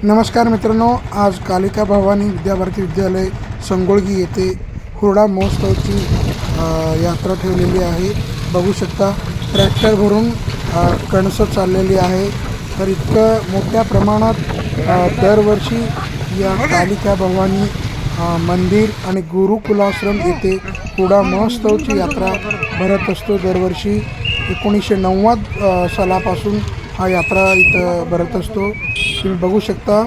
नमस्कार मित्रांनो, आज कालिका भवानी विद्याभारती विद्यालय संगोळगी येथे हुरडा महोत्सवाची यात्रा ठेवलेली आहे। बघू शकता ट्रॅक्टर भरून कणसं चाललेली आहे। तर इतकं मोठ्या प्रमाणात दरवर्षी या कालिका भवानी मंदिर आणि गुरुकुलाश्रम येथे हुरडा महोत्सवाची यात्रा भरत असतो। दरवर्षी 1990 सालापासून हा यात्रा इथं भरत असतो। तुम्ही बघू शकता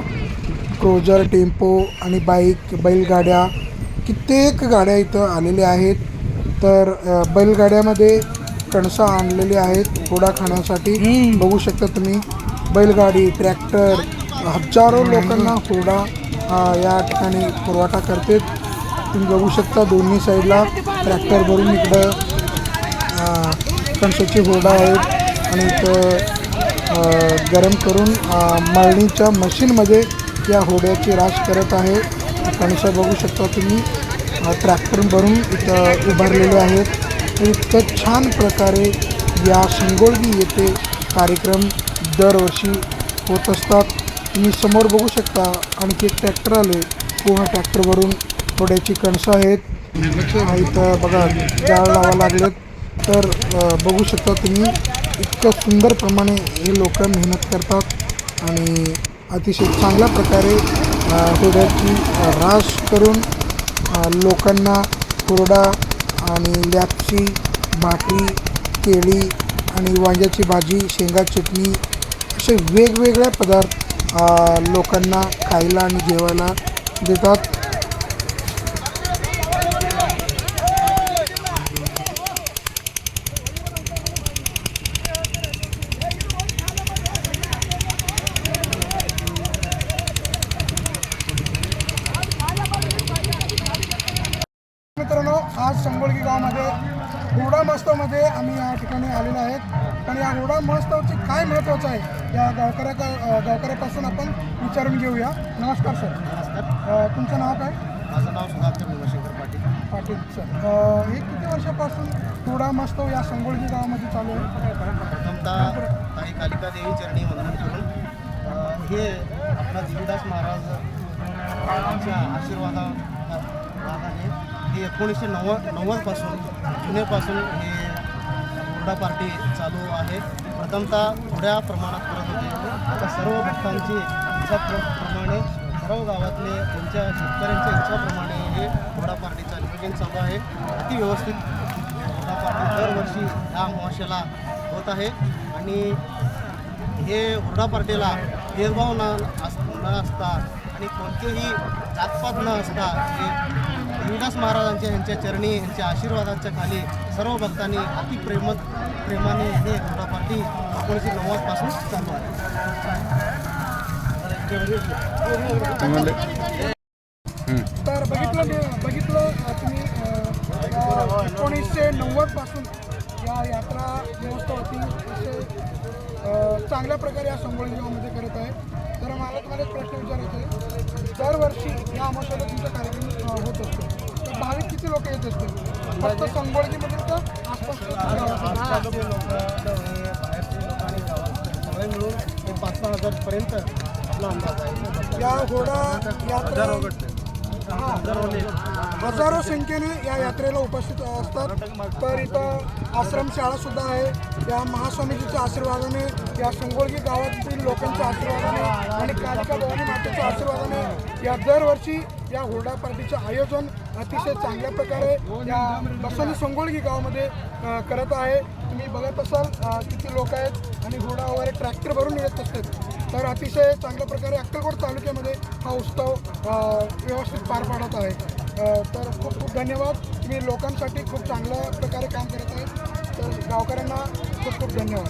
क्रोजर, टेम्पो आणि बाईक, बैलगाड्या, कित्येक गाड्या इथं आलेल्या आहेत। तर बैलगाड्यामध्ये कणसं आणलेली आहेत हुरडा खाण्यासाठी। बघू शकता तुम्ही बैलगाडी, ट्रॅक्टर, हजारो लोकांना हुरडा या ठिकाणी पुरवठा करते। तुम्ही बघू शकता दोन्ही साईडला ट्रॅक्टर भरून इकडं कणसाची हुरडा आहेत आणि इथं गरम करून मळणीच्या मशीनमध्ये या हुरड्याची रास करत आहे। कणसं बघू शकता तुम्ही ट्रॅक्टर भरून इथं उभारलेले आहेत। इतकं छान प्रकारे या संगोळगी येथे कार्यक्रम दरवर्षी होत असतात। तुम्ही समोर बघू शकता आणखी एक ट्रॅक्टर आले, पूर्ण ट्रॅक्टर भरून हुरड्याची कणसं आहेत। इथं बघा जाळ लावा लागलेत। तर बघू शकता तुम्ही इतकं सुंदर प्रमाणे हे लोक मेहनत करतात आणि अतिशय चांगल्या प्रकारे हुरड्याची रास करून लोकांना हुरडा आणि लॅपसी, भाकरी, केळी आणि वांग्याची भाजी, शेंगा चटणी असे वेगवेगळे पदार्थ लोकांना खायला आणि जेवायला देतात। मित्रांनो, आज संगोळगी गावामध्ये हुरडा महोत्सवमध्ये आम्ही या ठिकाणी आलेलो आहेत। पण या हुरडा महोत्सवाचे काय महत्त्वाचं आहे या गावकऱ्यापासून आपण विचारून घेऊया। नमस्कार सर। नमस्कार। तुमचं नाव काय? माझं नाव सुधाकर भीमशंकर पाटील सर, हे किती वर्षापासून हुरडा महोत्सव या संगोळगी गावामध्ये चालू आहे? प्रथमतः ताई कालिका देवी चरणी वंदन करून हे आपला देवीदास महाराज यांच्या आशीर्वादाने हे 1990 पासून जुन्यापासून हे हुरडा पार्टी चालू आहे। प्रथमतः थोड्या प्रमाणात करत होते, आता सर्व भक्तांची इच्छाप्रमाणे सर्व गावातले त्यांच्या शेतकऱ्यांच्या इच्छाप्रमाणे हे हुरडा पार्टीचं नियोजन चालू आहे। अति व्यवस्थित हुरडा पार्टी दरवर्षी या अमावास्येला होत आहे आणि हे हुरडा पार्टीला भेदभाव न असता आणि कोणतेही जातपात न असता हे देवीदास महाराजांच्या यांच्या चरणी यांच्या आशीर्वादांच्या खाली सर्व भक्तांनी अति प्रेमाने हे हुरडा पार्टी 1990 पासून चालू आहे। तर बघितलं तुम्ही 1990 पासून या यात्रा व्यवस्था होती, असे चांगल्या प्रकारे या संगोळगी गावामध्ये करत आहे। तर मला तुम्हाला एक प्रश्न विचारायचा आहे, दरवर्षी या अमावास्येला तुमचा कार्यक्रम होत असतो, तर भाविक किती लोक येत असतील? फक्त संगोळगीमधील का आसपास बाहेरचे लोक आणि सगळे मिळून 5-6 हजारपर्यंत आपला अंदाज आहे। या हुरडा यात्रा हजारो संख्येने या यात्रेला उपस्थित असतात। तर इथं आश्रमशाळासुद्धा आहे। या महास्वामीजीच्या आशीर्वादाने, या संगोळगी गावातील लोकांच्या आशीर्वादाने आणि कालिका भवानी मातेच्या आशीर्वादाने या दरवर्षी या हुरडा पार्टीचं आयोजन अतिशय चांगल्या प्रकारे या बसवणी संगोळगी गावामध्ये करत आहे। तुम्ही बघत असाल किती लोक आहेत आणि हुरडा वगैरे ट्रॅक्टर भरून येत असतात। तर अतिशय चांगल्या प्रकारे अक्कलकोट तालुक्यामध्ये हा उत्सव व्यवस्थित पार पाडत आहे। तर खूप खूप धन्यवाद। तुम्ही लोकांसाठी खूप चांगल्या प्रकारे काम करत आहे। तर गावकऱ्यांना खूप खूप धन्यवाद।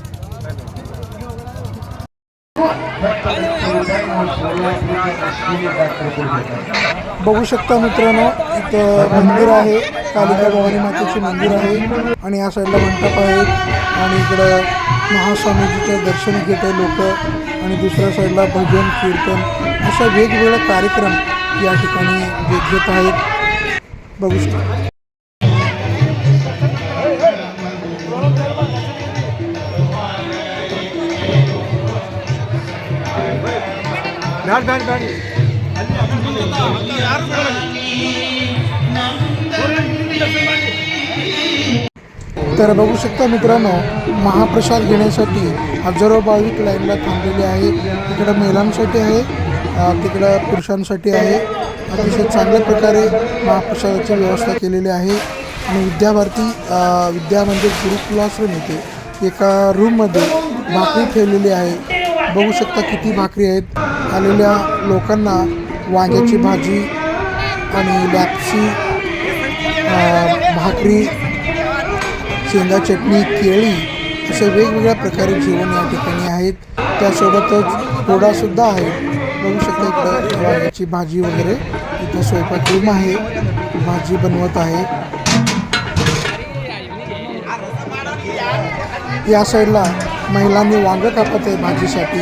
बघू शकता मित्रांनो, इथं मंदिर आहे, कालिका भवानी मातेचे मंदिर आहे आणि या साईडला मंडप आहे आणि इकडं महास्वामीजीचं दर्शन घेत आहे लोक आणि दुसऱ्या साईडला भजन, कीर्तन असे वेगवेगळे कार्यक्रम या ठिकाणी घेत आहेत। बघू शकता। तर बघू शकता मित्रांनो, महाप्रसाद घेण्यासाठी हजारो भाविक लाईनला थांबलेले आहे. तिकडं महिलांसाठी आहे, तिकडं पुरुषांसाठी आहे. अतिशय चांगल्या प्रकारे महाप्रसादाची व्यवस्था केलेली आहे. आणि विद्याभारती विद्या म्हणजे गुरुकुलाश्रम येथे एका रूममध्ये भाकरी ठेवलेली आहे. बघू शकता किती भाकरी आहेत. आलेल्या लोकांना वांग्याची भाजी आणि लॅप्सी, भाकरी, शेंगा चटणी, केळी अशा वेगवेगळ्या प्रकारे जेवण या ठिकाणी आहेत. त्यासोबतच पोळासुद्धा आहे. बघू शकता इकडं वांग्याची भाजी वगैरे. इथं स्वयंपाक रूम आहे, भाजी बनवत आहे. या साईडला महिलांनी वांगं कापत आहे भाजीसाठी.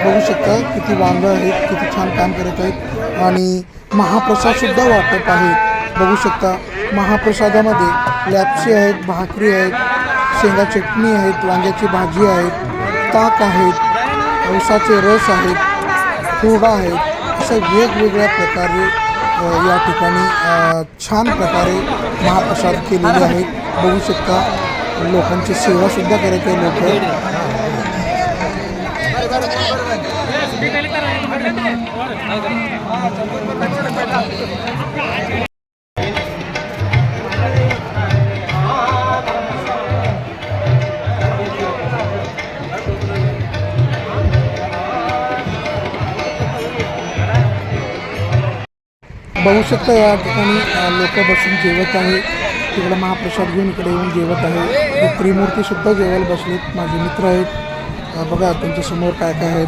बघू शकता किती वांगं आहेत, किती छान काम करत आहेत. आणि महाप्रसादसुद्धा वाटप आहे. बघू शकता महाप्रसादामध्ये लॅप्सी आहेत, भाकरी आहेत, शेंगा चटणी आहेत, वांग्याची भाजी आहेत, ताक आहेत, ऊसाचे रस आहेत, हुरडा आहेत. अशा वेगवेगळ्या प्रकारे या ठिकाणी छान प्रकारे महाप्रसाद केलेले आहेत. बघू शकता लोकांची सेवासुद्धा करत आहे लोक. बघू शकता या ठिकाणी लोक बसून जेवत आहेत. तिकडे महाप्रसाद घेऊन इकडे येऊन जेवत आहे. त्रिमूर्तीसुद्धा जेवायला बसलेत. माझे मित्र आहेत. बघा त्यांच्यासमोर काय काय आहेत.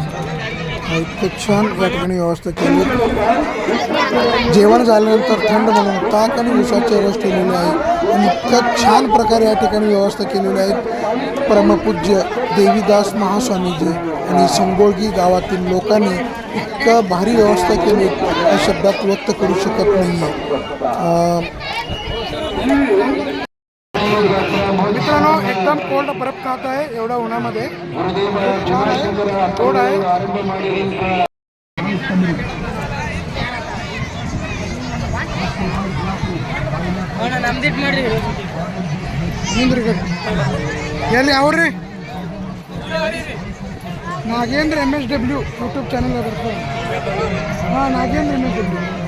इतकं छान या ठिकाणी व्यवस्था केली. जेवण झाल्यानंतर थंड म्हणून ताक आणि ऊसाचे रस ठेवलेले आहे. आणि इतकं छान प्रकारे या ठिकाणी व्यवस्था केलेली आहेत. परमपूज्य देवीदास महास्वामीजी आणि संगोळगी गावातील लोकांनी इतकं भारी व्यवस्था केली त्या शब्दात व्यक्त करू शकत नाही आहे. मित्रांनो, एकदम कोल्ड बर्फ खात आहे एवढ्या उन्हामध्ये. छान आहे, गोड आहे. ಎಲ್ಲಿ ಅವ್ರಿ ನಾಗೇಂದ್ರ MSW ಯೂಟ್ಯೂಬ್ ಚಾನಲ್ ಬರ್ತಾರೆ. ಹಾಂ, ನಾಗೇಂದ್ರ MSW.